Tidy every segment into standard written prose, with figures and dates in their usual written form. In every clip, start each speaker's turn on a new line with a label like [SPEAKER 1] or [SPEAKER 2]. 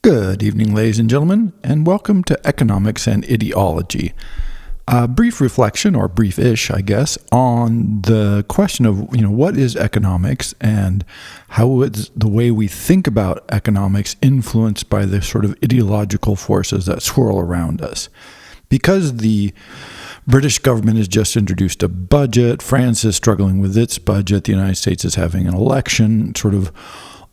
[SPEAKER 1] Good evening, ladies and gentlemen, and welcome to Economics and Ideology. A brief reflection, or brief-ish, I guess, on the question of, what is economics and how is the way we think about economics influenced by the sort of ideological forces that swirl around us. Because the British government has just introduced a budget, France is struggling with its budget, the United States is having an election, sort of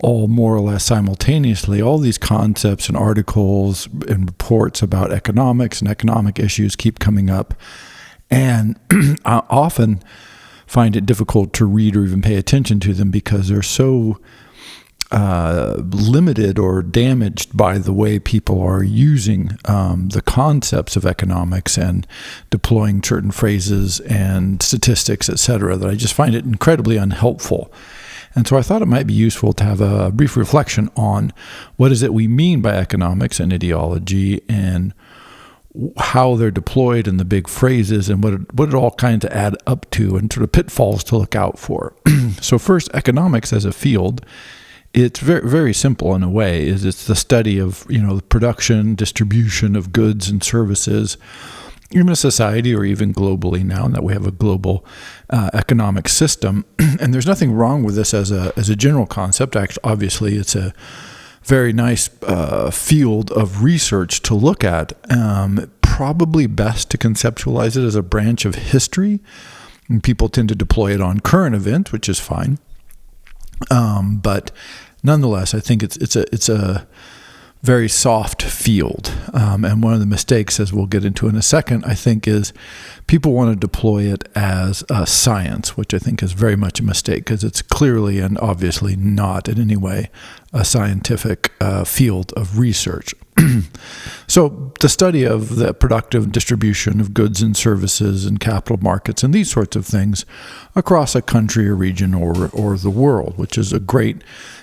[SPEAKER 1] all more or less simultaneously, all these concepts and articles and reports about economics and economic issues keep coming up. And I often find it difficult to read or even pay attention to them because they're so limited or damaged by the way people are using the concepts of economics and deploying certain phrases and statistics, etc., that I just find it incredibly unhelpful. And so I thought it might be useful to have a brief reflection on what is it we mean by economics and ideology and how they're deployed and the big phrases and what it all kind of add up to and sort of pitfalls to look out for. So first, economics as a field, it's very, very simple in a way. It's the study of, the production, distribution of goods and services in a society or even globally now that we have a global economic system. And there's nothing wrong with this as a general concept. Actually, obviously, it's a very nice field of research to look at. Probably best to conceptualize it as a branch of history. And people tend to deploy it on current events, which is fine. But nonetheless, I think it's a very soft field. And one of the mistakes, as we'll get into in a second, I think is people want to deploy it as a science, which I think is very much a mistake because it's clearly and obviously not in any way a scientific field of research. So the study of the productive distribution of goods and services and capital markets and these sorts of things across a country or region or the world, which is a great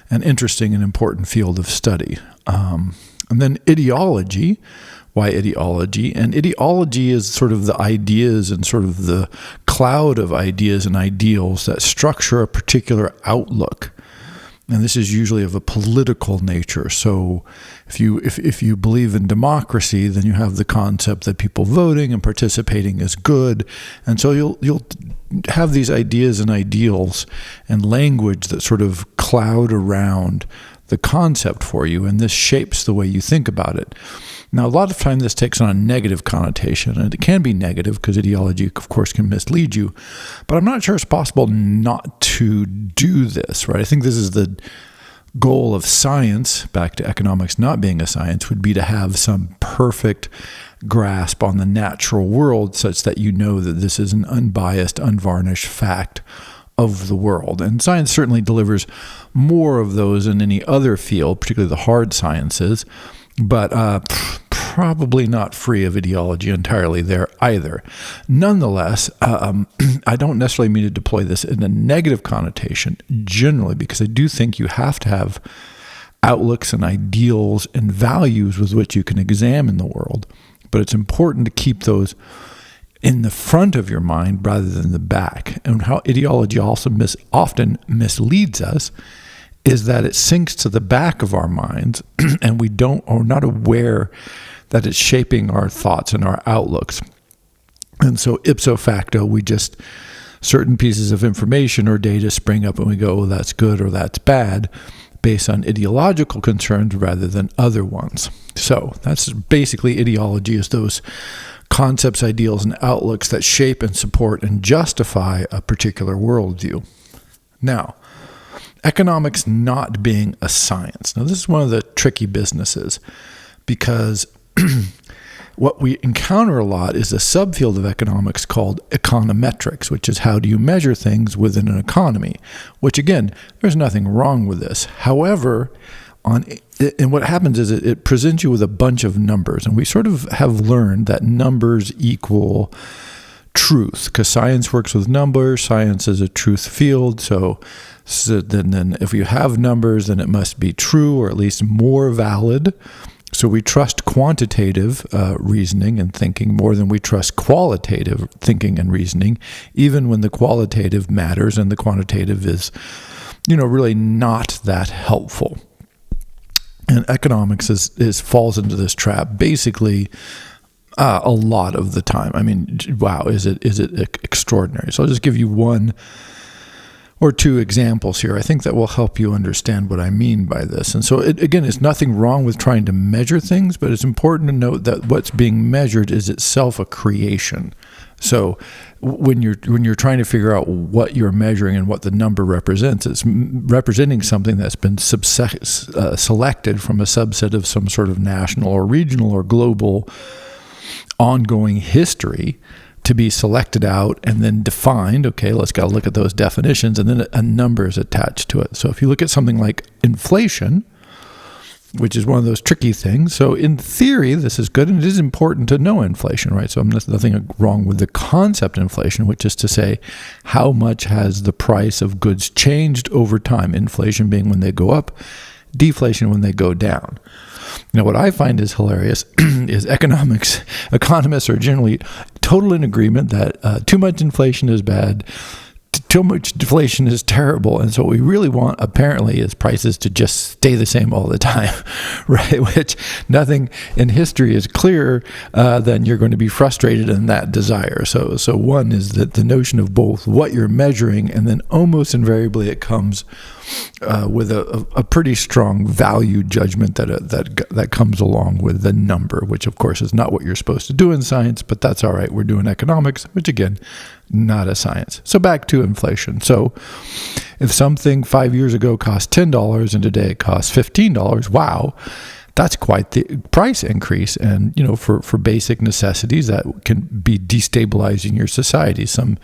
[SPEAKER 1] and interesting and important field of study. And then ideology. Why ideology? And ideology is sort of the ideas and sort of the cloud of ideas and ideals that structure a particular outlook. And this is usually of a political nature. So if you believe in democracy, then you have the concept that people voting and participating is good. And so you'll have these ideas and ideals and language that sort of cloud around the concept for you, and this shapes the way you think about it. Now, a lot of time this takes on a negative connotation, and it can be negative because ideology, of course, can mislead you, but I'm not sure it's possible not to do this, right? I think this is the goal of science, back to economics not being a science, would be to have some perfect grasp on the natural world such that you know that this is an unbiased, unvarnished fact of the world. And science certainly delivers more of those than any other field, particularly the hard sciences, but probably not free of ideology entirely there either. Nonetheless, I don't necessarily mean to deploy this in a negative connotation generally, because I do think you have to have outlooks and ideals and values with which you can examine the world. But it's important to keep those in the front of your mind rather than the back. And how ideology also often misleads us is that it sinks to the back of our minds and we are not aware that it's shaping our thoughts and our outlooks. And so ipso facto, certain pieces of information or data spring up and we go, oh, that's good or that's bad, based on ideological concerns rather than other ones. So that's basically ideology, is those concepts, ideals, and outlooks that shape and support and justify a particular worldview. Now, economics not being a science. Now, this is one of the tricky businesses because what we encounter a lot is a subfield of economics called econometrics, which is how do you measure things within an economy, which again, there's nothing wrong with this. However, and what happens is it presents you with a bunch of numbers, and we sort of have learned that numbers equal truth, because science works with numbers. Science is a truth field, so then if you have numbers, then it must be true or at least more valid. So we trust quantitative reasoning and thinking more than we trust qualitative thinking and reasoning, even when the qualitative matters and the quantitative is, really not that helpful. And economics falls into this trap basically a lot of the time. I mean, wow, is it extraordinary? So I'll just give you one or two examples here. I think that will help you understand what I mean by this. And so, again, it's nothing wrong with trying to measure things, but it's important to note that what's being measured is itself a creation. So when you're trying to figure out what you're measuring and what the number represents, it's representing something that's been selected from a subset of some sort of national or regional or global ongoing history to be selected out and then defined. Okay, let's go look at those definitions, and then a number is attached to it. So if you look at something like inflation, which is one of those tricky things. So in theory, this is good, and it is important to know inflation, right? So there's nothing wrong with the concept inflation, which is to say, how much has the price of goods changed over time? Inflation being when they go up, deflation when they go down. Now, what I find is hilarious is economists are generally total in agreement that too much inflation is bad, too much deflation is terrible. And so what we really want, apparently, is prices to just stay the same all the time, right? Which nothing in history is clearer than you're going to be frustrated in that desire. So one is that the notion of both what you're measuring, and then almost invariably it comes with a pretty strong value judgment that comes along with the number, which of course is not what you're supposed to do in science, but that's all right. We're doing economics, which again, not a science. So back to inflation. So if something 5 years ago cost $10 and today it costs $15, wow, that's quite the price increase. And, for basic necessities, that can be destabilizing your society. Some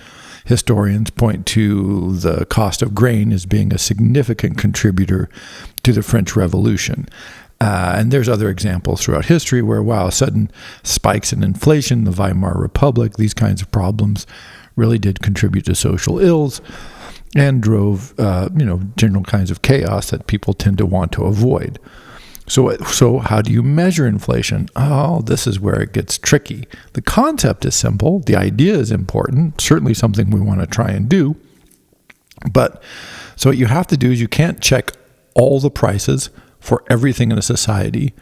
[SPEAKER 1] historians point to the cost of grain as being a significant contributor to the French Revolution. And there's other examples throughout history where, wow, sudden spikes in inflation, the Weimar Republic, these kinds of problems really did contribute to social ills and drove, general kinds of chaos that people tend to want to avoid. So how do you measure inflation? Oh, this is where it gets tricky. The concept is simple. The idea is important, certainly something we want to try and do. But so what you have to do is you can't check all the prices for everything in a society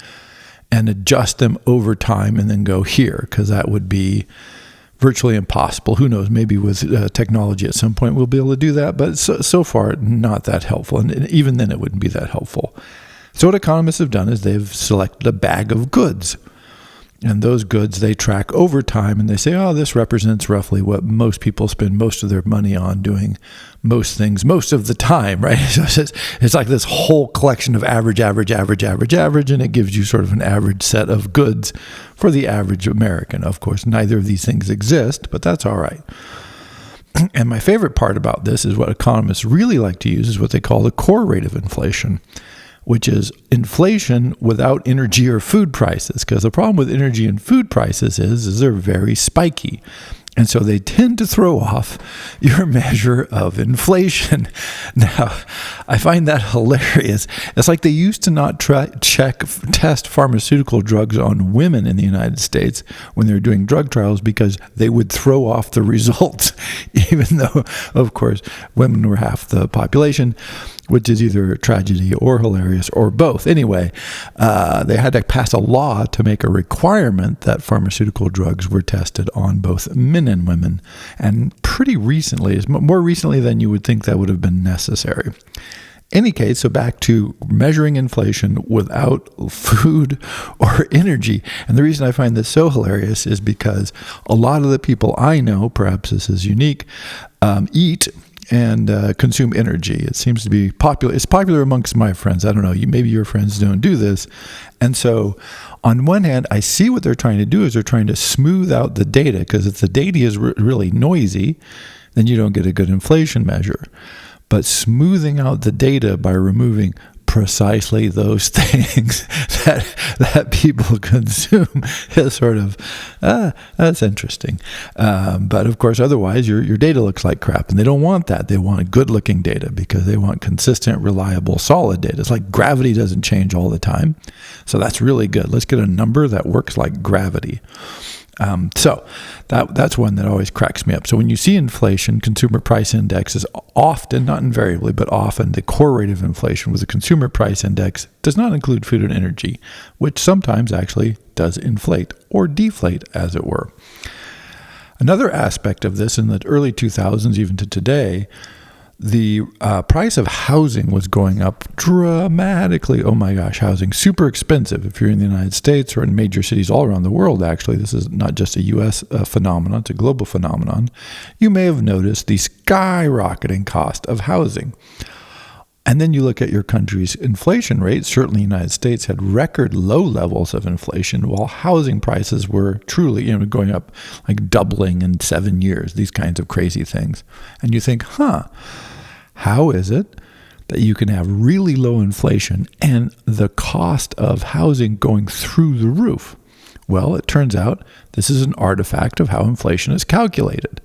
[SPEAKER 1] and adjust them over time and then go here, because that would be virtually impossible. Who knows? Maybe with technology at some point we'll be able to do that, but so far not that helpful. And even then it wouldn't be that helpful. So what economists have done is they've selected a bag of goods. And those goods they track over time, and they say, oh, this represents roughly what most people spend most of their money on doing most things most of the time, right? So it's like this whole collection of average, and it gives you sort of an average set of goods for the average American. Of course, neither of these things exist, but that's all right. And my favorite part about this is what economists really like to use is what they call the core rate of inflation, which is inflation without energy or food prices. Because the problem with energy and food prices is they're very spiky. And so they tend to throw off your measure of inflation. Now, I find that hilarious. It's like they used to not test pharmaceutical drugs on women in the United States when they were doing drug trials because they would throw off the results, even though, of course, women were half the population, which is either a tragedy or hilarious or both. Anyway, they had to pass a law to make a requirement that pharmaceutical drugs were tested on both men and women. And pretty recently, more recently than you would think that would have been necessary. Any case, so back to measuring inflation without food or energy. And the reason I find this so hilarious is because a lot of the people I know, perhaps this is unique, eat and consume energy. It seems to be popular. It's popular amongst my friends. I don't know. Maybe your friends don't do this. And so on one hand, I see what they're trying to do is they're trying to smooth out the data, because if the data is really noisy, then you don't get a good inflation measure. But smoothing out the data by removing precisely those things that people consume is sort of, that's interesting. But of course, otherwise, your data looks like crap, and they don't want that. They want good-looking data because they want consistent, reliable, solid data. It's like gravity doesn't change all the time. So that's really good. Let's get a number that works like gravity. So that's one that always cracks me up. So when you see inflation, consumer price index is often, not invariably, but often the core rate of inflation with the consumer price index does not include food and energy, which sometimes actually does inflate or deflate, as it were. Another aspect of this in the early 2000s, even to today, the price of housing was going up dramatically. Oh my gosh, housing, super expensive. If you're in the United States or in major cities all around the world, actually, this is not just a U.S. phenomenon, it's a global phenomenon. You may have noticed the skyrocketing cost of housing. And then you look at your country's inflation rate. Certainly the United States had record low levels of inflation, while housing prices were truly going up, like doubling in 7 years, these kinds of crazy things. And you think, how is it that you can have really low inflation and the cost of housing going through the roof? Well, it turns out this is an artifact of how inflation is calculated.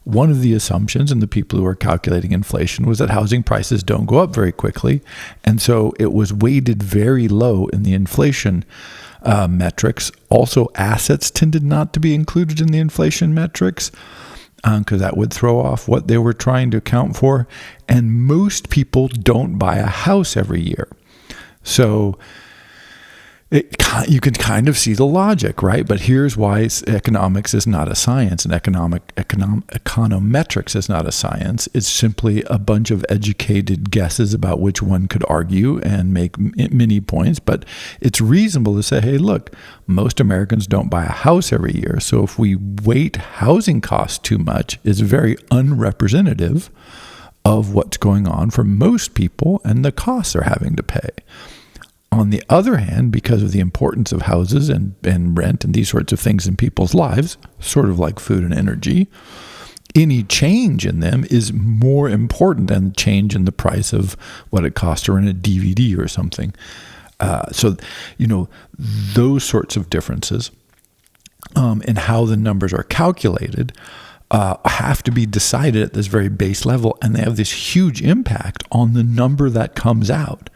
[SPEAKER 1] One of the assumptions in the people who are calculating inflation was that housing prices don't go up very quickly. And so it was weighted very low in the inflation metrics. Also, assets tended not to be included in the inflation metrics because that would throw off what they were trying to account for. And most people don't buy a house every year. So you can kind of see the logic, right? But here's why economics is not a science, and econometrics is not a science. It's simply a bunch of educated guesses about which one could argue and make many points. But it's reasonable to say, hey, look, most Americans don't buy a house every year. So if we weight housing costs too much, it's very unrepresentative of what's going on for most people and the costs they're having to pay. On the other hand, because of the importance of houses and rent and these sorts of things in people's lives, sort of like food and energy, any change in them is more important than the change in the price of what it costs to rent a DVD or something. So, those sorts of differences in how the numbers are calculated have to be decided at this very base level, and they have this huge impact on the number that comes out.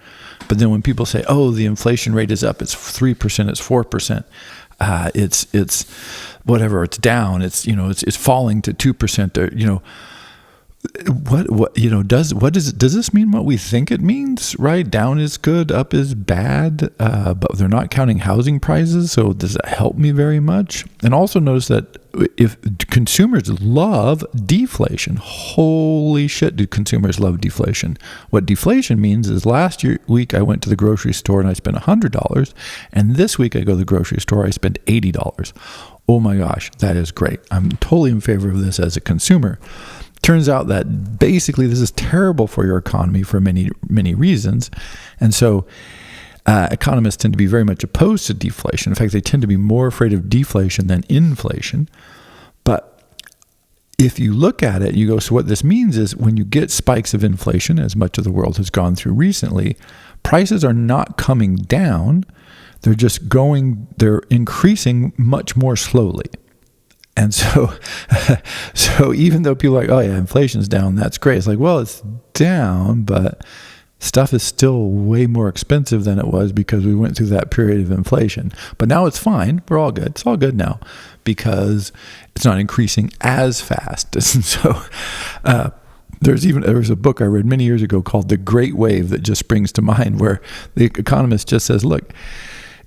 [SPEAKER 1] But then when people say, "Oh, the inflation rate is up; it's 3%, it's 4%, it's whatever, it's down, it's falling to 2%," does this mean what we think it means? Right? Down is good, up is bad, but they're not counting housing prices. So does that help me very much? And also notice that if consumers love deflation, holy shit, do consumers love deflation? What deflation means is last week I went to the grocery store and I spent $100, and this week I go to the grocery store, I spend $80. Oh my gosh, that is great. I'm totally in favor of this as a consumer. Turns out that basically this is terrible for your economy for many, many reasons. And so economists tend to be very much opposed to deflation. In fact, they tend to be more afraid of deflation than inflation. But if you look at it, you go, so what this means is when you get spikes of inflation, as much of the world has gone through recently, prices are not coming down. They're increasing much more slowly. And so even though people are like, oh yeah, inflation's down, that's great. It's like, well, it's down, but stuff is still way more expensive than it was because we went through that period of inflation. But now it's fine. We're all good. It's all good now because it's not increasing as fast. And so there was a book I read many years ago called The Great Wave that just springs to mind, where the economist just says, look,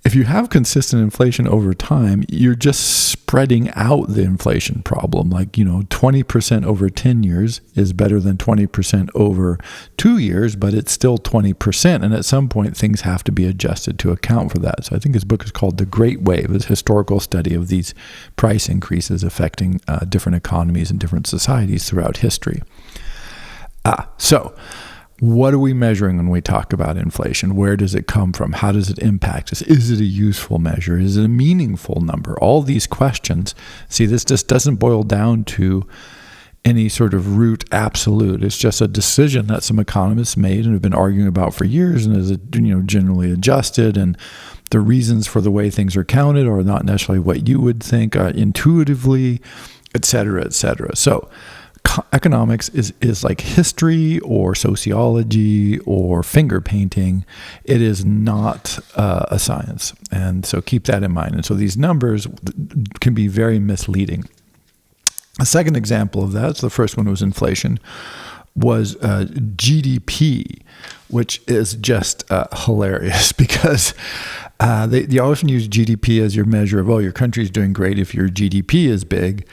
[SPEAKER 1] if you have consistent inflation over time, you're just spreading out the inflation problem. Like, 20% over 10 years is better than 20% over 2 years, but it's still 20%. And at some point, things have to be adjusted to account for that. So I think his book is called The Great Wave, a historical study of these price increases affecting different economies and different societies throughout history. So what are we measuring when we talk about inflation? Where does it come from? How does it impact us? Is it a useful measure? Is it a meaningful number? All these questions. See, this just doesn't boil down to any sort of root absolute. It's just a decision that some economists made and have been arguing about for years, and is generally adjusted. And the reasons for the way things are counted are not necessarily what you would think intuitively, et cetera, et cetera. So Economics is like history or sociology or finger painting. It is not a science. And so keep that in mind. And so these numbers can be very misleading. A second example of that, so the first one was inflation, was GDP, which is just hilarious because they often use GDP as your measure of, oh, your country's doing great if your GDP is big.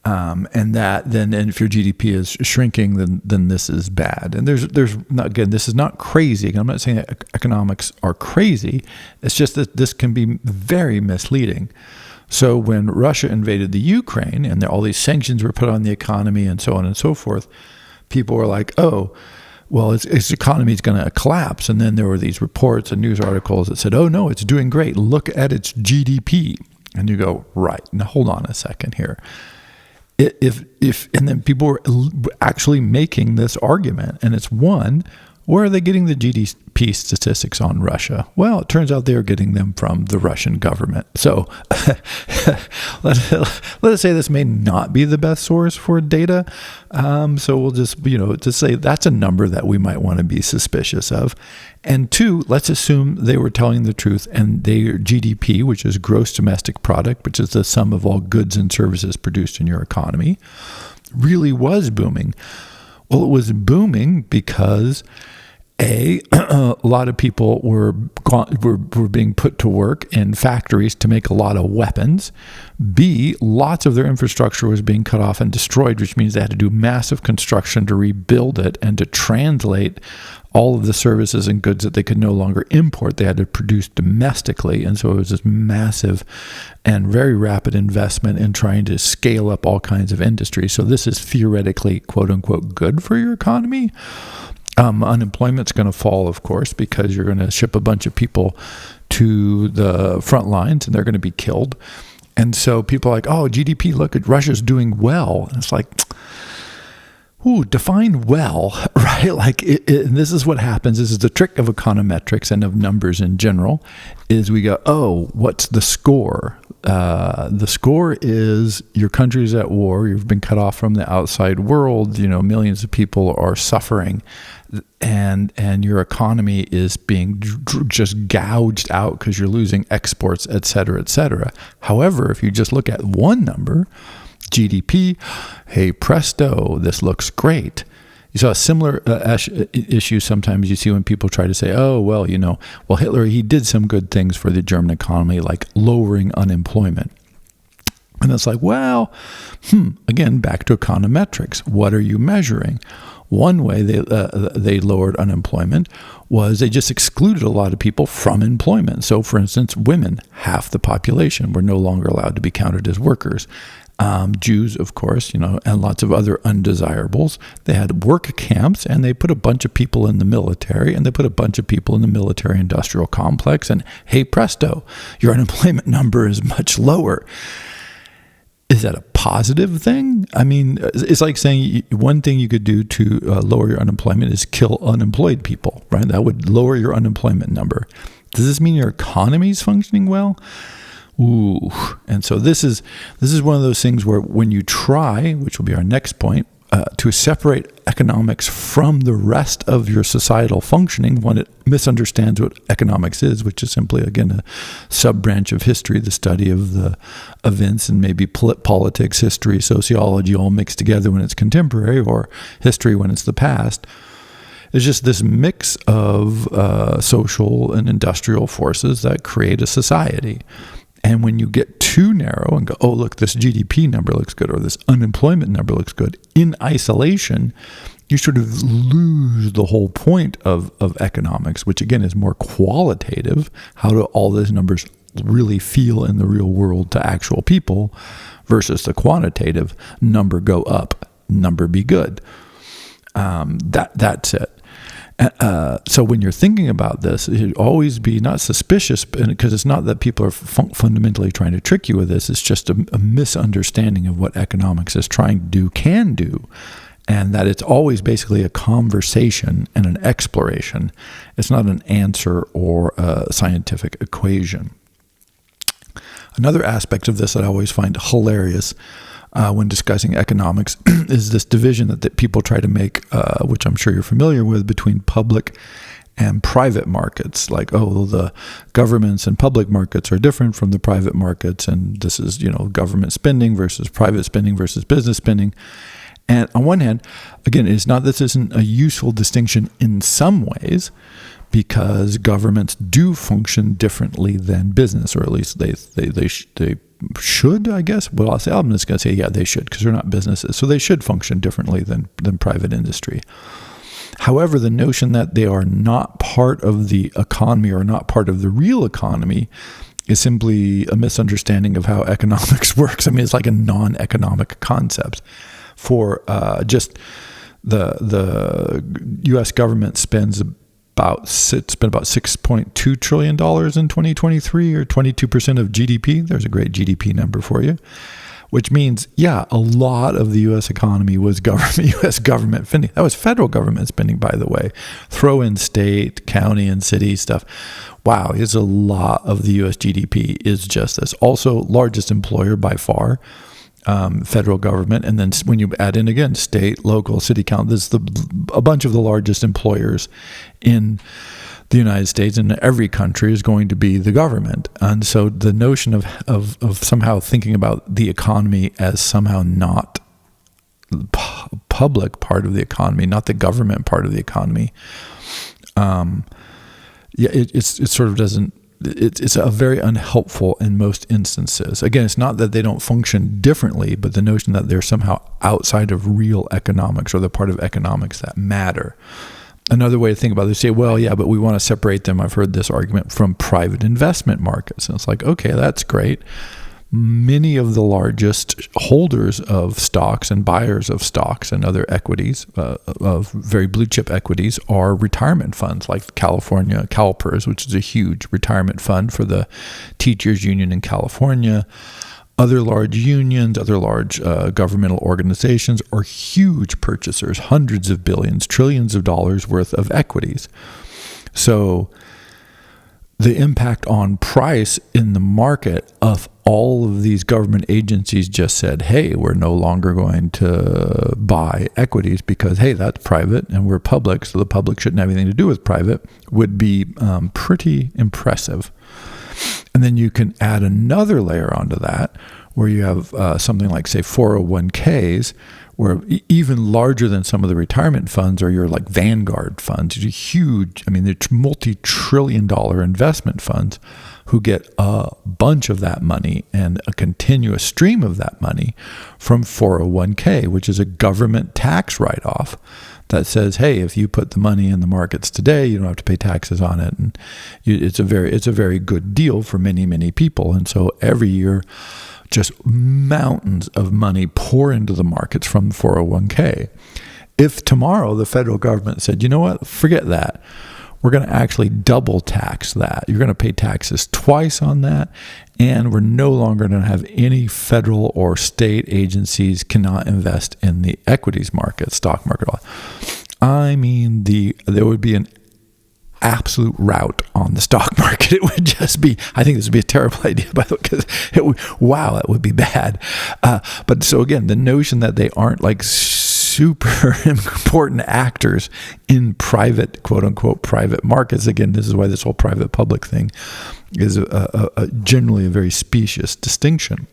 [SPEAKER 1] And if your GDP is shrinking, then this is bad. And there's not, again, this is not crazy. I'm not saying that economics are crazy. It's just that this can be very misleading. So when Russia invaded the Ukraine and all these sanctions were put on the economy and so on and so forth, people were like, oh, well, its economy is going to collapse. And then there were these reports and news articles that said, oh, no, it's doing great. Look at its GDP. And you go, right. Now, hold on a second here. And then people were actually making this argument. And it's one, where are they getting the GDP statistics on Russia? Well, it turns out they are getting them from the Russian government. So let us say this may not be the best source for data. So we'll just say that's a number that we might want to be suspicious of. And two, let's assume they were telling the truth and their GDP, which is gross domestic product, which is the sum of all goods and services produced in your economy, really was booming. Well, it was booming because a lot of people were being put to work in factories to make a lot of weapons. B, lots of their infrastructure was being cut off and destroyed, which means they had to do massive construction to rebuild it and to translate all of the services and goods that they could no longer import. They had to produce domestically. And so it was this massive and very rapid investment in trying to scale up all kinds of industries. So this is theoretically, quote unquote, good for your economy. Unemployment's going to fall, of course, because you're going to ship a bunch of people to the front lines and they're going to be killed. And so people are like, oh, GDP, look at Russia's doing well. And it's like, ooh, define well, right? Like, and this is what happens. This is the trick of econometrics and of numbers in general, is we go, oh, what's the score? The score is your country's at war. You've been cut off from the outside world. Millions of people are suffering, and your economy is being just gouged out because you're losing exports, et cetera, et cetera. However, if you just look at one number, GDP, hey presto, this looks great. You saw a similar issue sometimes you see when people try to say, oh, well, Hitler, he did some good things for the German economy, like lowering unemployment. And it's like, well, again, back to econometrics. What are you measuring? One way they lowered unemployment was they just excluded a lot of people from employment. So, for instance, women, half the population, were no longer allowed to be counted as workers. Jews, of course, and lots of other undesirables. They had work camps, and they put a bunch of people in the military, and they put a bunch of people in the military-industrial complex, and hey, presto, your unemployment number is much lower. Is that a positive thing? I mean, it's like saying one thing you could do to lower your unemployment is kill unemployed people, right? That would lower your unemployment number. Does this mean your economy is functioning well? Ooh. And so this is one of those things where when you try, which will be our next point, to separate economics from the rest of your societal functioning, one, it misunderstands what economics is, which is simply, again, a sub-branch of history, the study of the events and maybe politics, history, sociology all mixed together when it's contemporary, or history when it's the past. It's just this mix of social and industrial forces that create a society. And when you get too narrow and go, oh, look, this GDP number looks good, or this unemployment number looks good, in isolation, you sort of lose the whole point of economics, which again is more qualitative. How do all those numbers really feel in the real world to actual people, versus the quantitative number go up, number be good. That's it. So when you're thinking about this, you should always be not suspicious, because it's not that people are fundamentally trying to trick you with this. It's just a misunderstanding of what economics is trying to do, can do, and that it's always basically a conversation and an exploration. It's not an answer or a scientific equation. Another aspect of this that I always find hilarious when discussing economics is this division that people try to make, which I'm sure you're familiar with, between public and private markets. Like, oh, the governments and public markets are different from the private markets, and this is, government spending versus private spending versus business spending. And on one hand, again, this isn't a useful distinction in some ways, because governments do function differently than business, or at least they should, I guess. Well, I'm just going to say, yeah, they should, because they're not businesses. So they should function differently than private industry. However, the notion that they are not part of the economy or not part of the real economy is simply a misunderstanding of how economics works. I mean, it's like a non-economic concept. For just the U.S. government spent about $6.2 trillion in 2023, or 22% of GDP. There's a great GDP number for you, which means, yeah, a lot of the U.S. economy was U.S. government spending. That was federal government spending, by the way. Throw in state, county, and city stuff. Wow, it's a lot of the U.S. GDP is just this. Also, largest employer by far. Federal government, and then when you add in again state, local, city count, there's a bunch of the largest employers in the United States, and every country is going to be the government. And so the notion of somehow thinking about the economy as somehow not public part of the economy, not the government part of the economy, it sort of doesn't. It's a very unhelpful in most instances. Again, it's not that they don't function differently, but the notion that they're somehow outside of real economics, or the part of economics that matter. Another way to think about it is say, well, yeah, but we want to separate them, I've heard this argument, from private investment markets. And it's like, okay, that's great. Many of the largest holders of stocks and buyers of stocks and other equities, of very blue chip equities, are retirement funds like California CalPERS, which is a huge retirement fund for the teachers union in California. Other large unions, other large governmental organizations are huge purchasers, hundreds of billions, trillions of dollars worth of equities. So the impact on price in the market of all of these government agencies just said, hey, we're no longer going to buy equities because, hey, that's private and we're public, so the public shouldn't have anything to do with private, would be pretty impressive. And then you can add another layer onto that, where you have something like, say, 401ks, where even larger than some of the retirement funds are your like Vanguard funds. They're huge, they're multi-trillion-dollar investment funds who get a bunch of that money and a continuous stream of that money from 401k, which is a government tax write-off that says, hey, if you put the money in the markets today, you don't have to pay taxes on it. And it's a very good deal for many, many people. And so every year, just mountains of money pour into the markets from the 401k. If tomorrow the federal government said, you know what, forget that. We're going to actually double tax that. You're going to pay taxes twice on that. And we're no longer going to have any federal or state agencies cannot invest in the equities market, stock market. There would be an absolute rout on the stock market. It would just be, I think this would be a terrible idea, by the way, because that would be bad. But so again, the notion that they aren't like super important actors in private, quote unquote, private markets. Again, this is why this whole private public thing is generally a very specious distinction.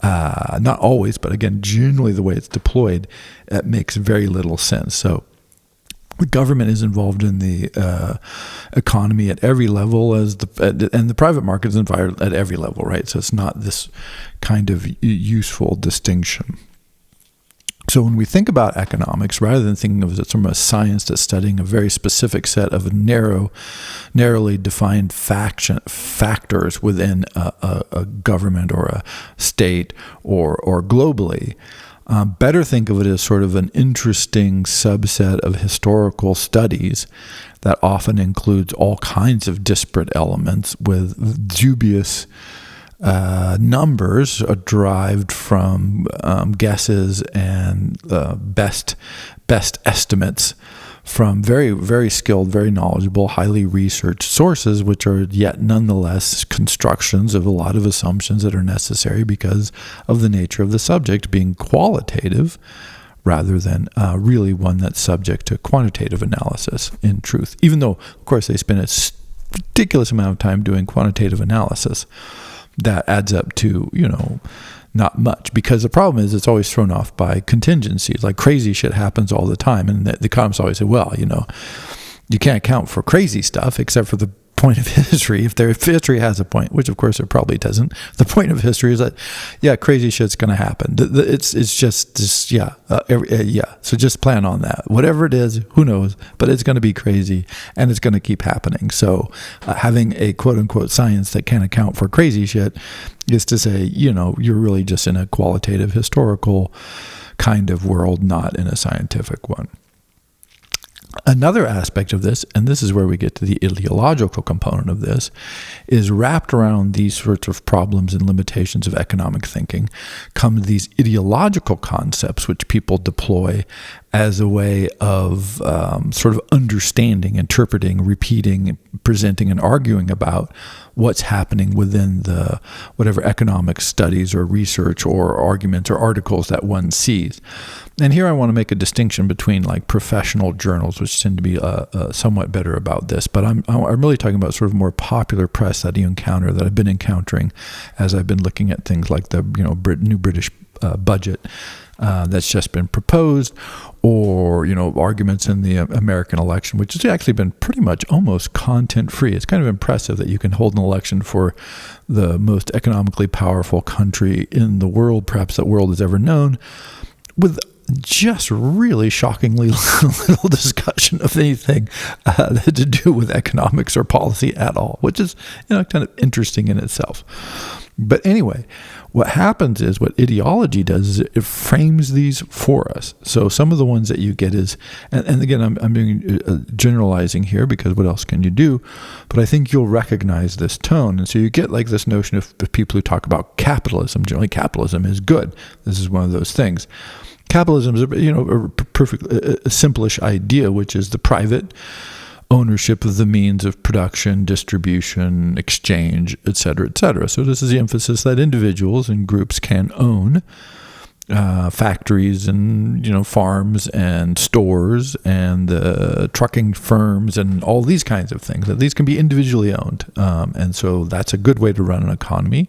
[SPEAKER 1] Not always, but again, generally the way it's deployed, it makes very little sense. So the government is involved in the economy at every level, and the private market is involved at every level, right? So it's not this kind of useful distinction. So when we think about economics, rather than thinking of it from a science that's studying a very specific set of narrowly defined factors within a government or a state or globally, better think of it as sort of an interesting subset of historical studies that often includes all kinds of disparate elements with dubious numbers derived from guesses and best estimates from very, very skilled, very knowledgeable, highly researched sources, which are yet nonetheless constructions of a lot of assumptions that are necessary because of the nature of the subject being qualitative rather than really one that's subject to quantitative analysis in truth. Even though, of course, they spend a ridiculous amount of time doing quantitative analysis that adds up to, not much, because the problem is it's always thrown off by contingencies. Like crazy shit happens all the time, and the economists always say, well, you can't account for crazy stuff except for the point of history. If history has a point, which of course it probably doesn't, the point of history is that, crazy shit's going to happen. It's just So just plan on that. Whatever it is, who knows, but it's going to be crazy and it's going to keep happening. So having a quote unquote science that can account for crazy shit is to say, you're really just in a qualitative historical kind of world, not in a scientific one. Another aspect of this, and this is where we get to the ideological component of this, is wrapped around these sorts of problems and limitations of economic thinking come these ideological concepts which people deploy as a way of sort of understanding, interpreting, repeating, presenting, and arguing about what's happening within the whatever economic studies or research or arguments or articles that one sees. And here I want to make a distinction between like professional journals, which tend to be somewhat better about this, but I'm really talking about sort of more popular press that you encounter, that I've been encountering as I've been looking at things like the new British budget that's just been proposed, or arguments in the American election, which has actually been pretty much almost content-free. It's kind of impressive that you can hold an election for the most economically powerful country in the world, perhaps that world has ever known, with just really shockingly little discussion of anything to do with economics or policy at all, which is kind of interesting in itself. But anyway, what happens is what ideology does is it frames these for us. So some of the ones that you get is, and again, I'm doing generalizing here because what else can you do? But I think you'll recognize this tone. And so you get like this notion of people who talk about capitalism. Generally, capitalism is good. This is one of those things. Capitalism is a perfect, simplish idea, which is the private ownership of the means of production, distribution, exchange, et cetera, et cetera. So this is the emphasis that individuals and groups can own factories and farms and stores and trucking firms and all these kinds of things. That these can be individually owned, and so that's a good way to run an economy.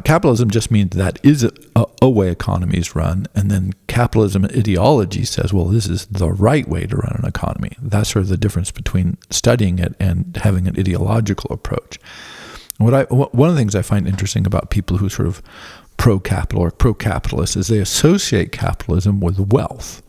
[SPEAKER 1] Capitalism just means that is a way economies run, and then capitalism ideology says, well, this is the right way to run an economy. That's sort of the difference between studying it and having an ideological approach. One of the things I find interesting about people who sort of pro-capital or pro-capitalist is they associate capitalism with wealth.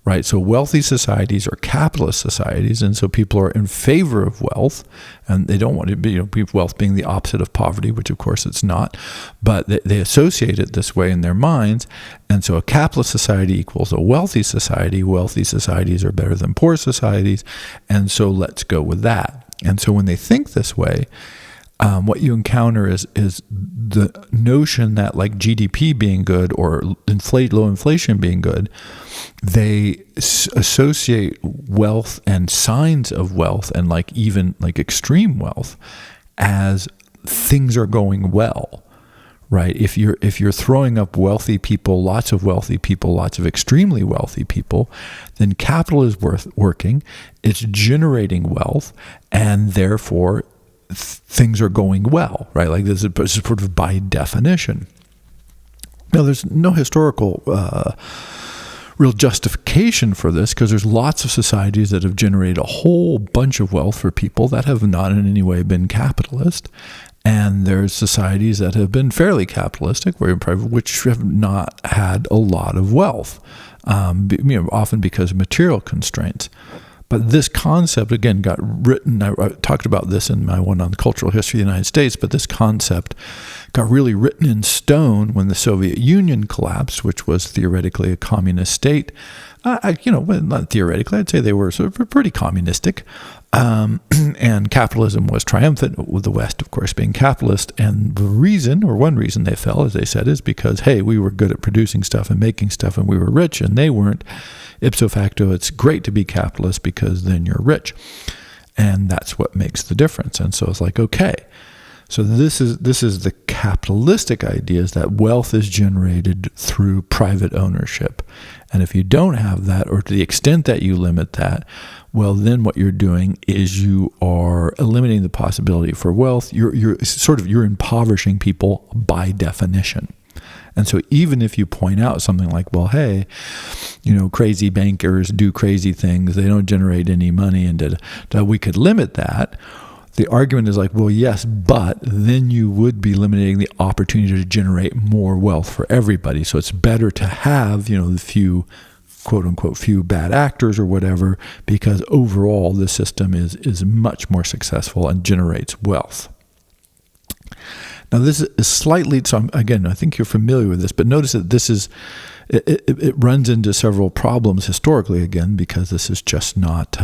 [SPEAKER 1] Right, so wealthy societies are capitalist societies, and so people are in favor of wealth, and they don't want to be, wealth being the opposite of poverty, which of course it's not, but they associate it this way in their minds, and so a capitalist society equals a wealthy society. Wealthy societies are better than poor societies, and so let's go with that. And so when they think this way, what you encounter is the notion that like GDP being good or low inflation being good, they associate wealth and signs of wealth and like even like extreme wealth as things are going well, right? If you're throwing up wealthy people, lots of extremely wealthy people, then capital is working, it's generating wealth, and therefore things are going well, right? Like this is sort of by definition. Now, there's no historical real justification for this because there's lots of societies that have generated a whole bunch of wealth for people that have not in any way been capitalist. And there's societies that have been fairly capitalistic, which have not had a lot of wealth, often because of material constraints. But this concept, again, got written, I talked about this in my one on the cultural history of the United States, but this concept got really written in stone when the Soviet Union collapsed, which was theoretically a communist state. well, not theoretically, I'd say they were sort of pretty communistic. And capitalism was triumphant, with the West, of course, being capitalist. And the reason, or one reason they fell, as they said, is because, hey, we were good at producing stuff and making stuff, and we were rich, and they weren't. Ipso facto, it's great to be capitalist because then you're rich. And that's what makes the difference. And so it's like, okay. So this is the capitalistic idea, is that wealth is generated through private ownership. And if you don't have that, or to the extent that you limit that, well, then what you're doing is you are eliminating the possibility for wealth. You're impoverishing people by definition. And so even if you point out something like, well, hey, crazy bankers do crazy things, they don't generate any money, and we could limit that. The argument is like, well, yes, but then you would be eliminating the opportunity to generate more wealth for everybody. So it's better to have, the few, quote unquote, few bad actors or whatever, because overall the system is much more successful and generates wealth. Now this is slightly, so again, I think you're familiar with this, but notice that this is, it runs into several problems historically, again, because this is just not,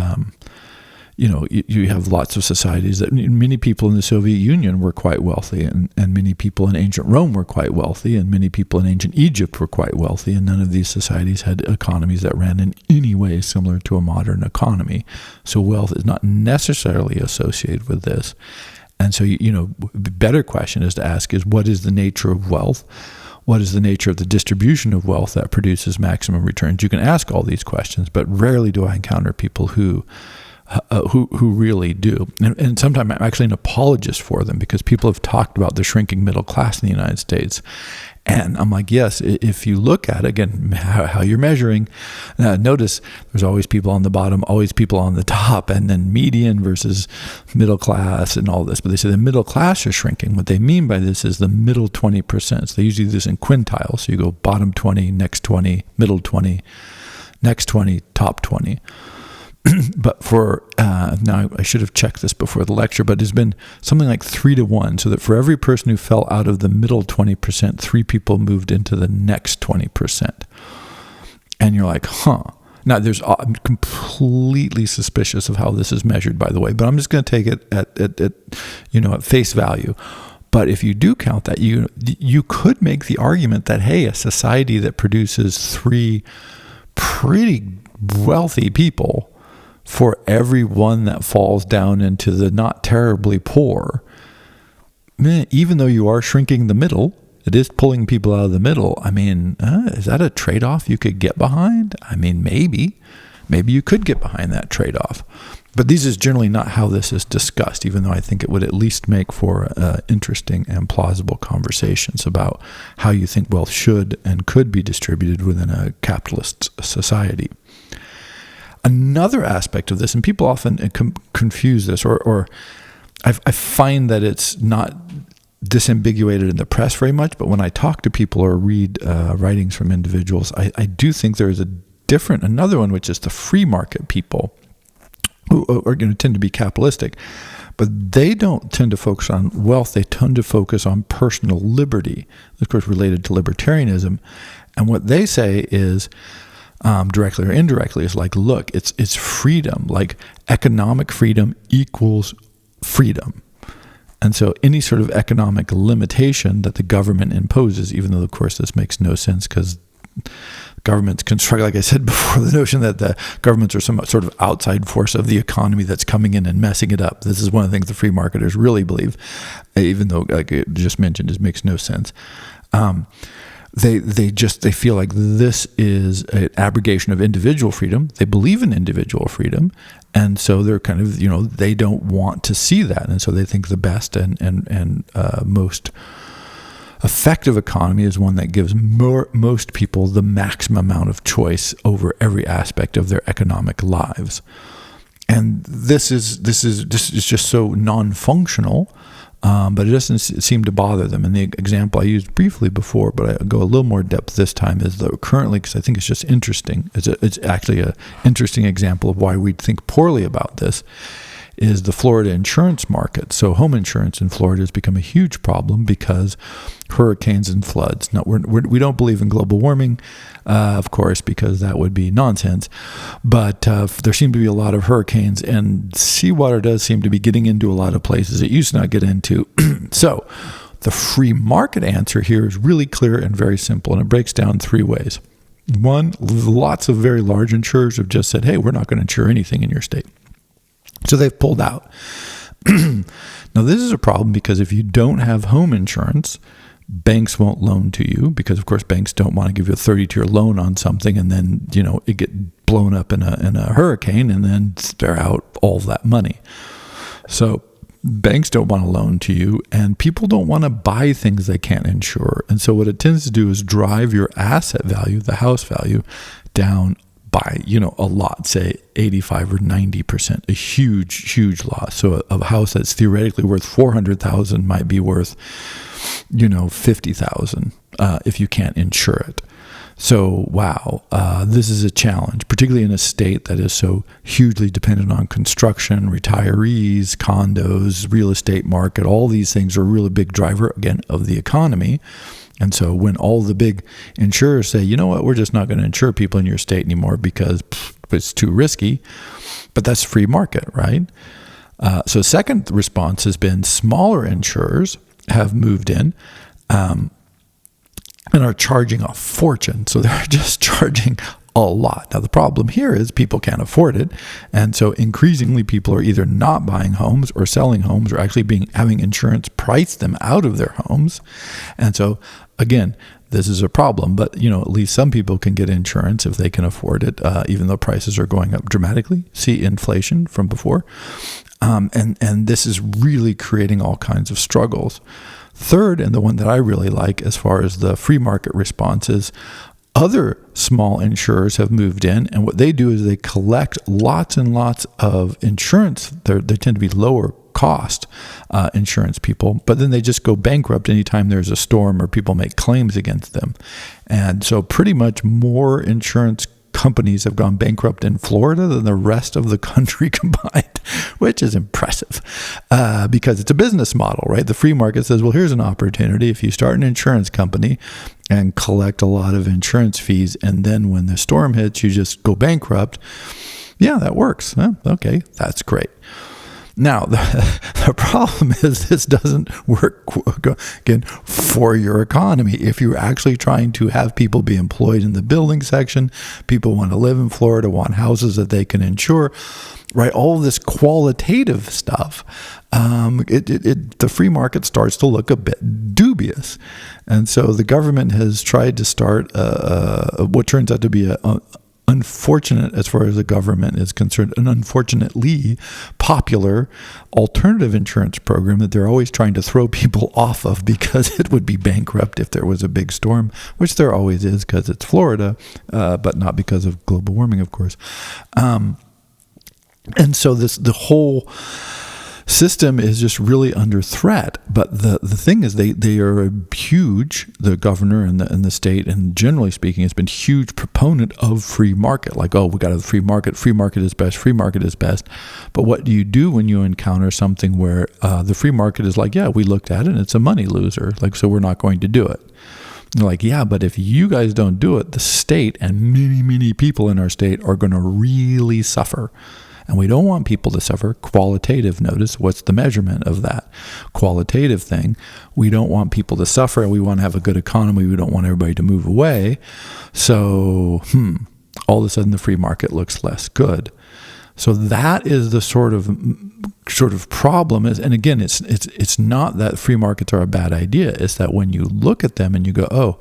[SPEAKER 1] you have lots of societies that many people in the Soviet Union were quite wealthy, and many people in ancient Rome were quite wealthy, and many people in ancient Egypt were quite wealthy, and none of these societies had economies that ran in any way similar to a modern economy. So wealth is not necessarily associated with this. And so, the better question is to ask is, what is the nature of wealth? What is the nature of the distribution of wealth that produces maximum returns? You can ask all these questions, but rarely do I encounter people who really do. And sometimes I'm actually an apologist for them, because people have talked about the shrinking middle class in the United States. And I'm like, yes, if you look at, again, how you're measuring, notice there's always people on the bottom, always people on the top, and then median versus middle class and all this. But they say the middle class is shrinking. What they mean by this is the middle 20%. So they usually do this in quintiles. So you go bottom 20, next 20, middle 20, next 20, top 20. But for, now I should have checked this before the lecture, but it's been something like 3-to-1, so that for every person who fell out of the middle 20%, 3 people moved into the next 20%. And you're like, huh. Now, I'm completely suspicious of how this is measured, by the way, but I'm just going to take it at face value. But if you do count that, you could make the argument that, hey, a society that produces 3 pretty wealthy people for every one that falls down into the not terribly poor, even though you are shrinking the middle, it is pulling people out of the middle. I mean, is that a trade-off you could get behind? I mean, maybe you could get behind that trade-off. But this is generally not how this is discussed, even though I think it would at least make for interesting and plausible conversations about how you think wealth should and could be distributed within a capitalist society. Another aspect of this, and people often confuse this, or I find that it's not disambiguated in the press very much, but when I talk to people or read writings from individuals, I do think there is another one, which is the free market people, who are going to tend to be capitalistic, but they don't tend to focus on wealth. They tend to focus on personal liberty, of course, related to libertarianism. And what they say is, directly or indirectly, is like, look, it's freedom. Like, economic freedom equals freedom. And so any sort of economic limitation that the government imposes, even though, of course, this makes no sense because governments construct, like I said before, the notion that the governments are some sort of outside force of the economy that's coming in and messing it up. This is one of the things the free marketers really believe, even though, like I just mentioned, it makes no sense. They feel like this is an abrogation of individual freedom. They believe in individual freedom, and so they're kind of, they don't want to see that, and so they think the best and most effective economy is one that gives most people the maximum amount of choice over every aspect of their economic lives. And this is just so non-functional. But it doesn't seem to bother them. And the example I used briefly before, but I go a little more depth this time, is that currently, because I think it's just interesting, it's actually an interesting example of why we think poorly about this, is the Florida insurance market. So home insurance in Florida has become a huge problem because hurricanes and floods. Now, we don't believe in global warming, of course, because that would be nonsense. But there seem to be a lot of hurricanes, and seawater does seem to be getting into a lot of places it used to not get into. So the free market answer here is really clear and very simple, and it breaks down 3 ways. One, lots of very large insurers have just said, hey, we're not going to insure anything in your state. So they've pulled out. Now, this is a problem because if you don't have home insurance, banks won't loan to you because, of course, banks don't want to give you a 30-year loan on something and then, it get blown up in a hurricane and then they're out all that money. So banks don't want to loan to you, and people don't want to buy things they can't insure. And so what it tends to do is drive your asset value, the house value, down by, a lot, say 85 or 90%, a huge loss. So a house that's theoretically worth $400,000 might be worth, $50,000 if you can't insure it. So, wow, this is a challenge, particularly in a state that is so hugely dependent on construction, retirees, condos, real estate market. All these things are a really big driver, again, of the economy. And so when all the big insurers say, you know what, we're just not going to insure people in your state anymore because it's too risky, but that's free market, right? So second response has been smaller insurers have moved in and are charging a fortune. So they're just charging a lot. Now, the problem here is people can't afford it. And so increasingly people are either not buying homes or selling homes or actually having insurance price them out of their homes. And so, again, this is a problem, but at least some people can get insurance if they can afford it, even though prices are going up dramatically. See inflation from before. And this is really creating all kinds of struggles. Third, and the one that I really like as far as the free market response is, other small insurers have moved in, and what they do is they collect lots and lots of insurance. They tend to be lower cost insurance people, but then they just go bankrupt anytime there's a storm or people make claims against them. And so pretty much more insurance companies have gone bankrupt in Florida than the rest of the country combined, which is impressive because it's a business model, right? The free market says, well, here's an opportunity. If you start an insurance company and collect a lot of insurance fees, and then when the storm hits, you just go bankrupt. Yeah, that works. Okay, that's great. Now, the problem is this doesn't work, again, for your economy. If you're actually trying to have people be employed in the building section, people want to live in Florida, want houses that they can insure, right? All of this qualitative stuff, the free market starts to look a bit dubious. And so the government has tried to start what turns out to be unfortunate, as far as the government is concerned, an unfortunately popular alternative insurance program that they're always trying to throw people off of because it would be bankrupt if there was a big storm, which there always is because it's Florida, but not because of global warming, of course. And so the whole system is just really under threat. But the thing is, they are huge. The governor and the state, and generally speaking, has been a huge proponent of free market. Like, oh, we got a free market. Free market is best. Free market is best. But what do you do when you encounter something where the free market is like, yeah, we looked at it and it's a money loser. Like, so we're not going to do it. They're like, yeah, but if you guys don't do it, the state and many, many people in our state are going to really suffer. And we don't want people to suffer. Qualitative, notice, what's the measurement of that qualitative thing? We don't want people to suffer. We want to have a good economy. We don't want everybody to move away. So, all of a sudden the free market looks less good. So that is the sort of problem. And again, it's not that free markets are a bad idea. It's that when you look at them and you go, oh,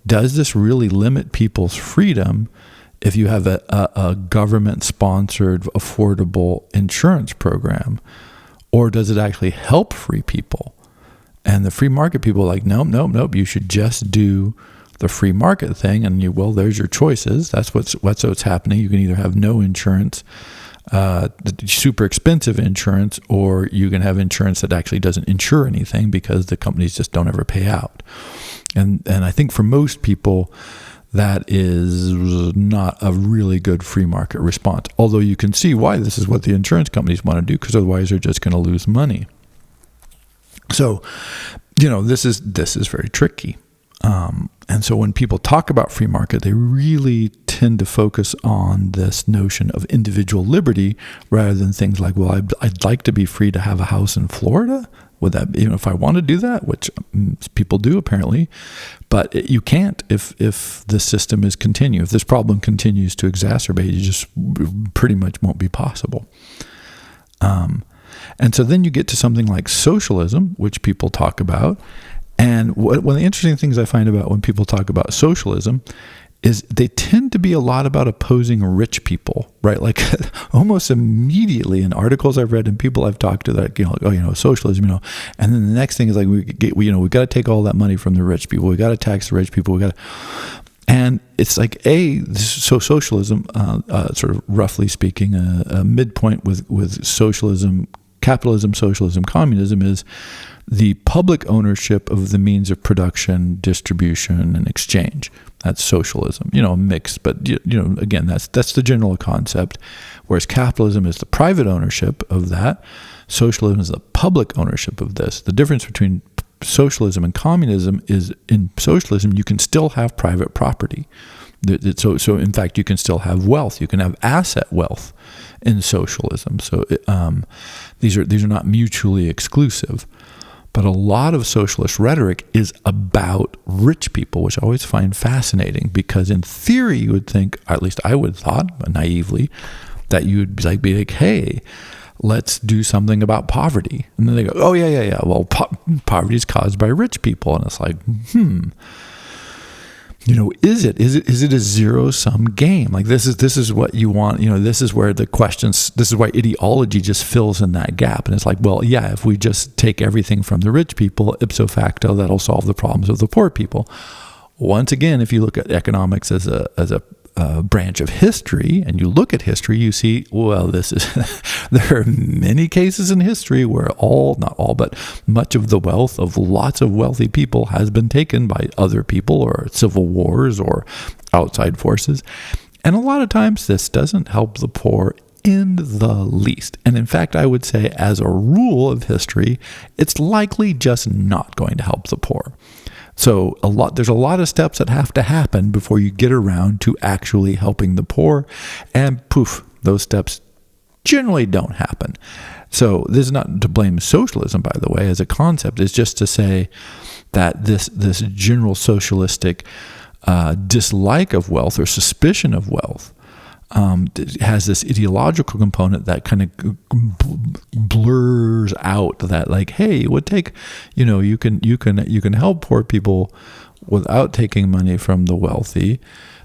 [SPEAKER 1] does this really limit people's freedom? If you have a government-sponsored, affordable insurance program, or does it actually help free people? And the free market people are like, nope, you should just do the free market thing. And there's your choices. That's what's happening. You can either have no insurance, super expensive insurance, or you can have insurance that actually doesn't insure anything because the companies just don't ever pay out. And I think for most people, that is not a really good free market response. Although you can see why this is what the insurance companies want to do, because otherwise they're just going to lose money. So, this is very tricky. And so when people talk about free market, they really tend to focus on this notion of individual liberty rather than things like, well, I'd like to be free to have a house in Florida. Would that, if I want to do that, which people do apparently, but you can't if the system is continue. If this problem continues to exacerbate, it just pretty much won't be possible. And so then you get to something like socialism, which people talk about. And one of the interesting things I find about when people talk about socialism is they tend to be a lot about opposing rich people, right? Like almost immediately in articles I've read and people I've talked to that, socialism, and then the next thing is like, we got to take all that money from the rich people. We got to tax the rich people. And it's like so socialism, sort of roughly speaking, a midpoint with socialism, capitalism, socialism, communism is the public ownership of the means of production, distribution, and exchange. That's socialism, mixed, but again, that's the general concept. Whereas capitalism is the private ownership of that. Socialism is the public ownership of this. The difference between socialism and communism is in socialism, you can still have private property. So in fact, you can still have wealth. You can have asset wealth in socialism. So these are not mutually exclusive. But a lot of socialist rhetoric is about rich people, which I always find fascinating because in theory, you would think, or at least I would have thought naively, that you would be like, hey, let's do something about poverty. And then they go, oh, yeah. Well, poverty is caused by rich people. And it's like, is it a zero-sum game? Like this is what you want, this is where this is why ideology just fills in that gap. And it's like, well, yeah, if we just take everything from the rich people, ipso facto, that'll solve the problems of the poor people. Once again, if you look at economics as a branch of history, and you look at history, you see, well, there are many cases in history where not all, but much of the wealth of lots of wealthy people has been taken by other people or civil wars or outside forces. And a lot of times this doesn't help the poor in the least. And in fact, I would say as a rule of history, it's likely just not going to help the poor. So there's a lot of steps that have to happen before you get around to actually helping the poor, and poof, those steps generally don't happen. So this is not to blame socialism, by the way, as a concept. It's just to say that this general socialistic dislike of wealth or suspicion of wealth has this ideological component that kind of blurs out that, like, hey, it would take, you can help poor people without taking money from the wealthy.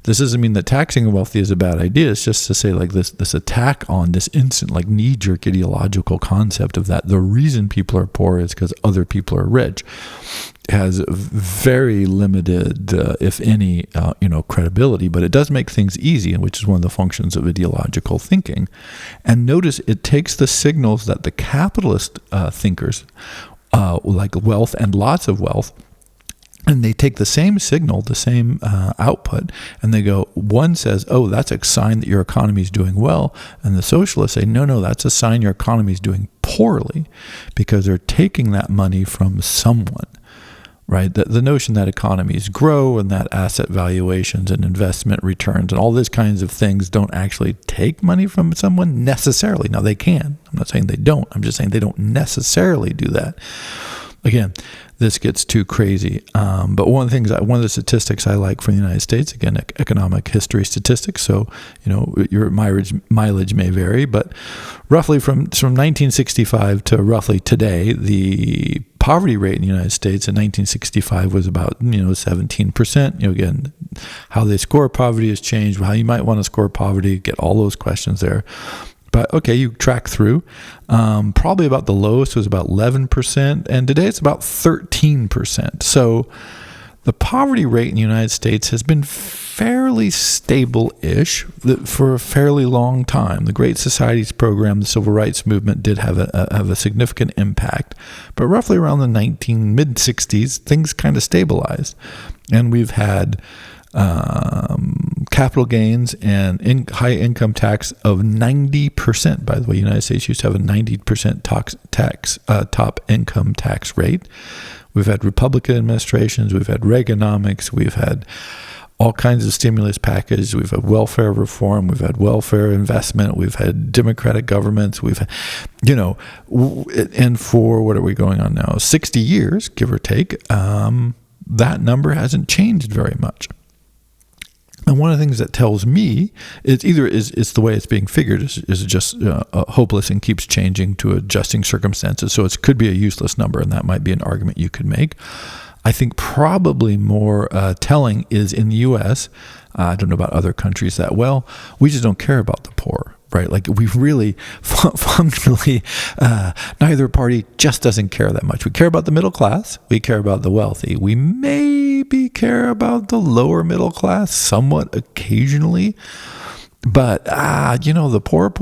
[SPEAKER 1] This doesn't mean that taxing the wealthy is a bad idea. It's just to say, like, this attack on this instant, like, knee-jerk ideological concept of that the reason people are poor is because other people are rich has very limited, if any, credibility. But it does make things easy, which is one of the functions of ideological thinking. And notice it takes the signals that the capitalist thinkers, like wealth and lots of wealth, and they take the same signal, the same output, and they go, one says, oh, that's a sign that your economy is doing well. And the socialists say, no, that's a sign your economy is doing poorly because they're taking that money from someone, right? The notion that economies grow and that asset valuations and investment returns and all these kinds of things don't actually take money from someone necessarily. Now, they can. I'm not saying they don't. I'm just saying they don't necessarily do that. Again, this gets too crazy. But one of the statistics I like from the United States, again, economic history statistics. So, your mileage may vary, but roughly from 1965 to roughly today, the poverty rate in the United States in 1965 was about 17%. Again, how they score poverty has changed. How you might want to score poverty, get all those questions there. But okay, you track through. Probably about the lowest was about 11%, and today it's about 13%. So the poverty rate in the United States has been fairly stable-ish for a fairly long time. The Great Societies program, the Civil Rights Movement, did have a significant impact. But roughly around the mid-60s, things kind of stabilized. And we've had capital gains and high income tax of 90%. By the way, the United States used to have a 90% top income tax rate. We've had Republican administrations, we've had Reaganomics, we've had all kinds of stimulus packages, we've had welfare reform, we've had welfare investment, we've had Democratic governments, we've had, and for, what are we going on now, 60 years, give or take, that number hasn't changed very much. And one of the things that tells me is either it's the way it's being figured is just hopeless and keeps changing to adjusting circumstances. So it could be a useless number, and that might be an argument you could make. I think probably more telling is in the U.S., I don't know about other countries that well, we just don't care about the poor, right? Like we really functionally, neither party just doesn't care that much. We care about the middle class. We care about the wealthy. We maybe care about the lower middle class somewhat occasionally. But, the poor,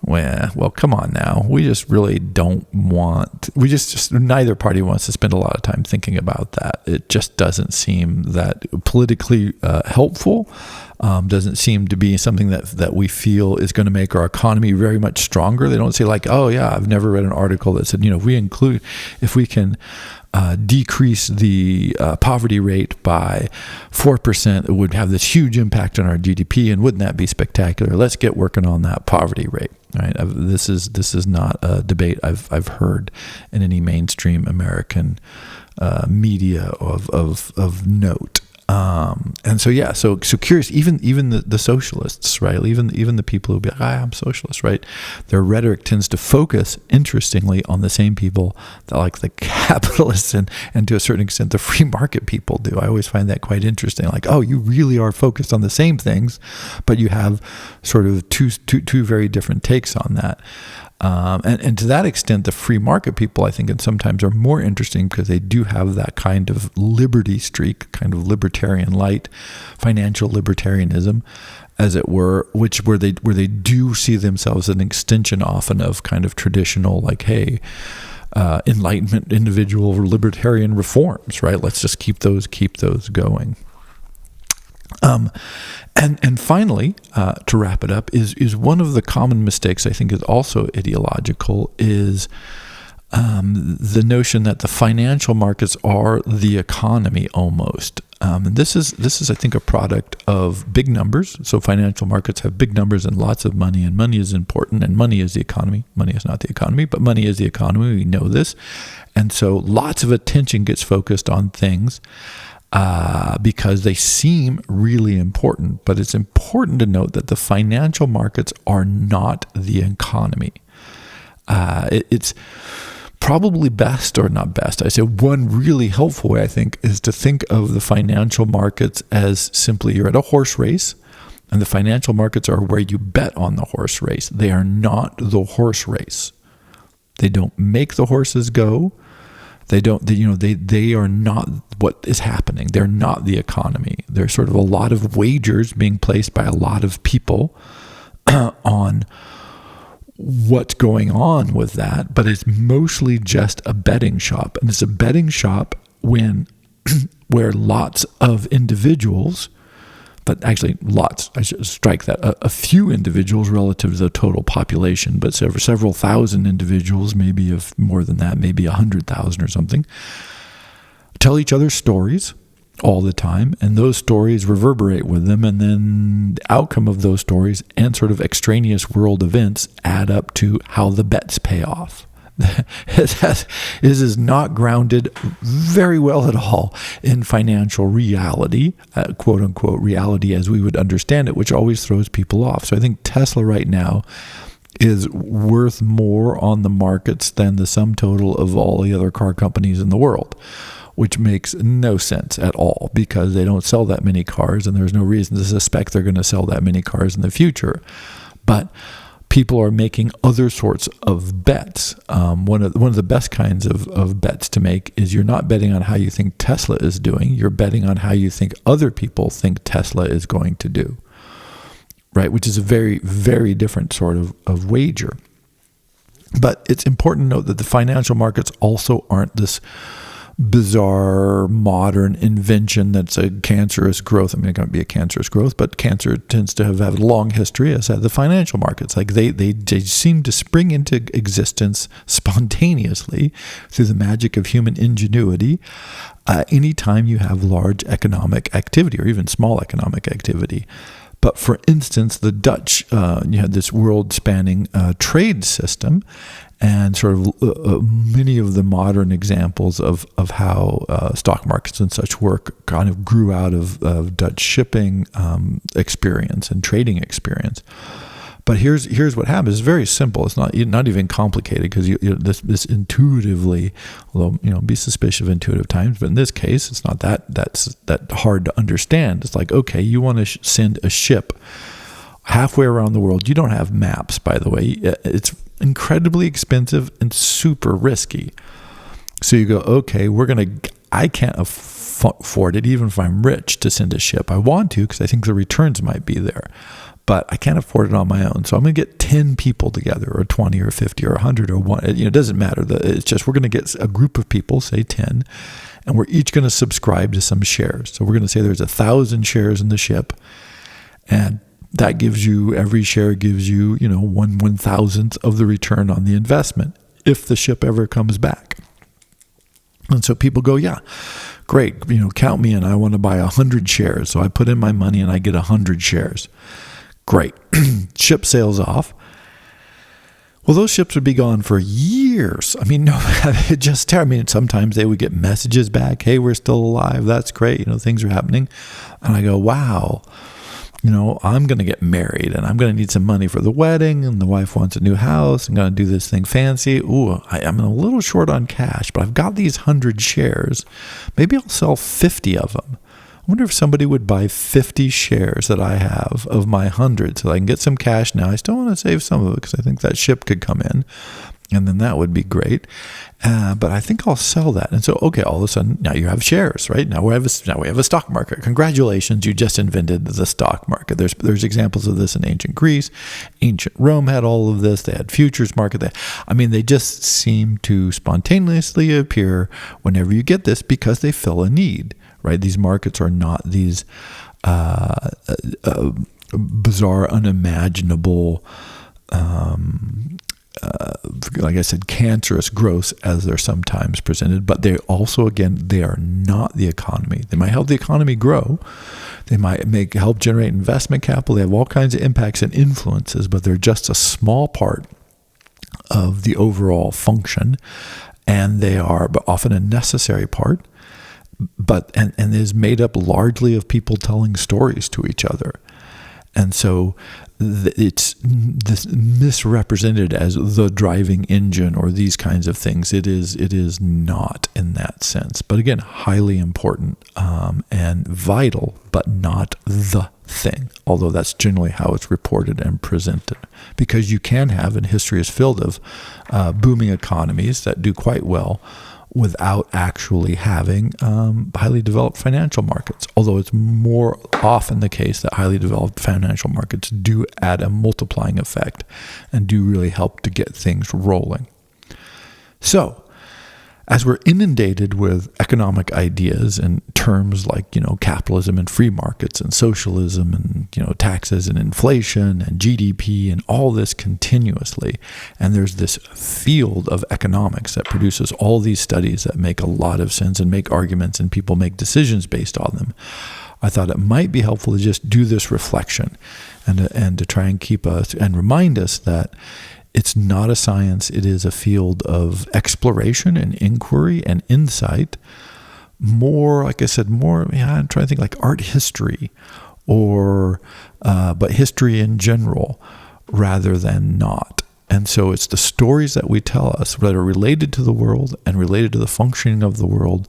[SPEAKER 1] well, come on now. We just really don't want, neither party wants to spend a lot of time thinking about that. It just doesn't seem that politically helpful. Doesn't seem to be something that we feel is going to make our economy very much stronger. They don't say like, oh yeah, I've never read an article that said, if we can decrease the poverty rate by 4%, it would have this huge impact on our GDP, and wouldn't that be spectacular? Let's get working on that poverty rate. Right? This is not a debate I've heard in any mainstream American media of note. So curious, even the socialists, right? Even the people who be like, I'm socialist, right? Their rhetoric tends to focus, interestingly, on the same people that like the capitalists and to a certain extent the free market people do. I always find that quite interesting. Like, oh, you really are focused on the same things, but you have sort of two very different takes on that. And to that extent, the free market people, I think, and sometimes are more interesting because they do have that kind of liberty streak, kind of libertarian light, financial libertarianism, as it were, where they do see themselves as an extension often of kind of traditional, like, hey, Enlightenment, individual, libertarian reforms, right? Let's just keep those going. And finally, to wrap it up, is one of the common mistakes I think is also ideological is the notion that the financial markets are the economy almost. And this is I think a product of big numbers. So financial markets have big numbers and lots of money, and money is important, and money is the economy. Money is not the economy, but money is the economy. We know this. And so lots of attention gets focused on things because they seem really important. But it's important to note that the financial markets are not the economy. It's probably best, or not best, I say one really helpful way, I think, is to think of the financial markets as simply you're at a horse race, and the financial markets are where you bet on the horse race. They are not the horse race. They don't make the horses go. They are not what is happening. They're not the economy. There's sort of a lot of wagers being placed by a lot of people on what's going on with that, but it's mostly just a betting shop. And it's a betting shop where lots of individuals, but actually lots, I should strike that, a few individuals relative to the total population, but several thousand individuals, maybe of more than that, maybe 100,000 or something, tell each other stories all the time, and those stories reverberate with them, and then the outcome of those stories and sort of extraneous world events add up to how the bets pay off. It is not grounded very well at all in financial reality, quote unquote reality as we would understand it, which always throws people off. So I think Tesla right now is worth more on the markets than the sum total of all the other car companies in the world, which makes no sense at all because they don't sell that many cars, and there's no reason to suspect they're going to sell that many cars in the future. But people are making other sorts of bets. One of the best kinds of bets to make is you're not betting on how you think Tesla is doing. You're betting on how you think other people think Tesla is going to do, right? Which is a very, very different sort of wager. But it's important to note that the financial markets also aren't this bizarre modern invention that's a cancerous growth. I mean, it can't be a cancerous growth, but cancer tends to have a long history, as had the financial markets. Like they seem to spring into existence spontaneously through the magic of human ingenuity anytime you have large economic activity or even small economic activity. But for instance, the Dutch, you had this world-spanning trade system, and sort of many of the modern examples of how stock markets and such work kind of grew out of Dutch shipping experience and trading experience. But here's what happens. It's very simple. It's not even complicated, because this intuitively, although be suspicious of intuitive times, but in this case, it's not that hard to understand. It's like, okay, you want to send a ship halfway around the world. You don't have maps, by the way. It's incredibly expensive and super risky. So you go, okay, I can't afford it, even if I'm rich, to send a ship. I want to, because I think the returns might be there, but I can't afford it on my own. So I'm going to get 10 people together, or 20 or 50 or 100 or one. It doesn't matter. It's just, we're going to get a group of people, say 10, and we're each going to subscribe to some shares. So we're going to say there's 1,000 shares in the ship, and that gives you, every share gives you, 1/1000th of the return on the investment if the ship ever comes back. And so people go, yeah, great, count me in. I want to buy 100 shares. So I put in my money and I get 100 shares. Great. Ship sails off. Well, those ships would be gone for years. I mean, sometimes they would get messages back, hey, we're still alive. That's great. things are happening. And I go, wow. I'm going to get married, and I'm going to need some money for the wedding, and the wife wants a new house. I'm going to do this thing fancy. Ooh, I'm a little short on cash, but I've got these 100 shares. Maybe I'll sell 50 of them. I wonder if somebody would buy 50 shares that I have of my 100, so I can get some cash now. I still want to save some of it, because I think that ship could come in, and then that would be great. But I think I'll sell that. And so, okay, all of a sudden, now you have shares, right? Now we have a stock market. Congratulations, you just invented the stock market. There's examples of this in ancient Greece. Ancient Rome had all of this. They had futures market. They just seem to spontaneously appear whenever you get this, because they fill a need, right? These markets are not these bizarre, unimaginable, like I said, cancerous growths as they're sometimes presented, but they also, again, they are not the economy. They might help the economy grow. They might help generate investment capital. They have all kinds of impacts and influences, but they're just a small part of the overall function, and they are often a necessary part, and is made up largely of people telling stories to each other. And so it's this misrepresented as the driving engine or these kinds of things. It is not in that sense. But again, highly important and vital, but not the thing. Although that's generally how it's reported and presented. Because you can have, and history is filled of, booming economies that do quite well without actually having highly developed financial markets. Although it's more often the case that highly developed financial markets do add a multiplying effect and do really help to get things rolling. So, as we're inundated with economic ideas and terms like, capitalism and free markets and socialism and, taxes and inflation and GDP and all this continuously, and there's this field of economics that produces all these studies that make a lot of sense and make arguments and people make decisions based on them, I thought it might be helpful to just do this reflection and to try and keep us and remind us that it's not a science. It is a field of exploration and inquiry and insight. More, like I said, I'm trying to think like art history but history in general rather than not. And so it's the stories that we tell us that are related to the world and related to the functioning of the world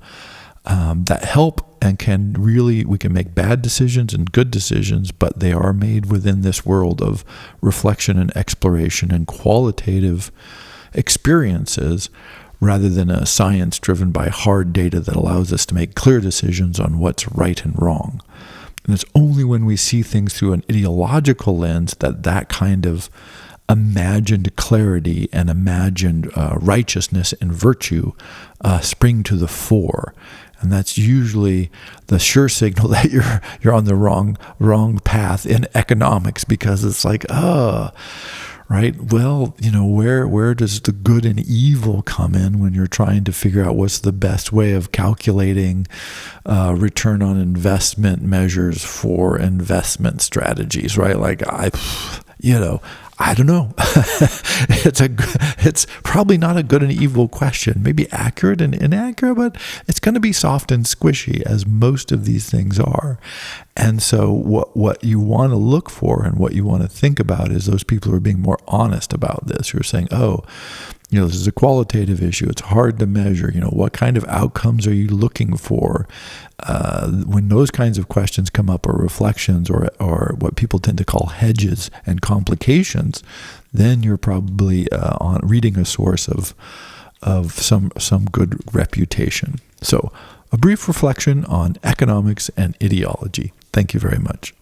[SPEAKER 1] that help and we can make bad decisions and good decisions, but they are made within this world of reflection and exploration and qualitative experiences rather than a science driven by hard data that allows us to make clear decisions on what's right and wrong. And it's only when we see things through an ideological lens that kind of imagined clarity and imagined righteousness and virtue spring to the fore. And that's usually the sure signal that you're on the wrong path in economics, because it's like, right? Well, where does the good and evil come in when you're trying to figure out what's the best way of calculating return on investment measures for investment strategies, right? Like I don't know. It's probably not a good and evil question. Maybe accurate and inaccurate, but it's going to be soft and squishy, as most of these things are. And so what you want to look for and what you want to think about is those people who are being more honest about this, who are saying, this is a qualitative issue. It's hard to measure. What kind of outcomes are you looking for? When those kinds of questions come up, or reflections, or what people tend to call hedges and complications, then you're probably on reading a source of some good reputation. So, a brief reflection on economics and ideology. Thank you very much.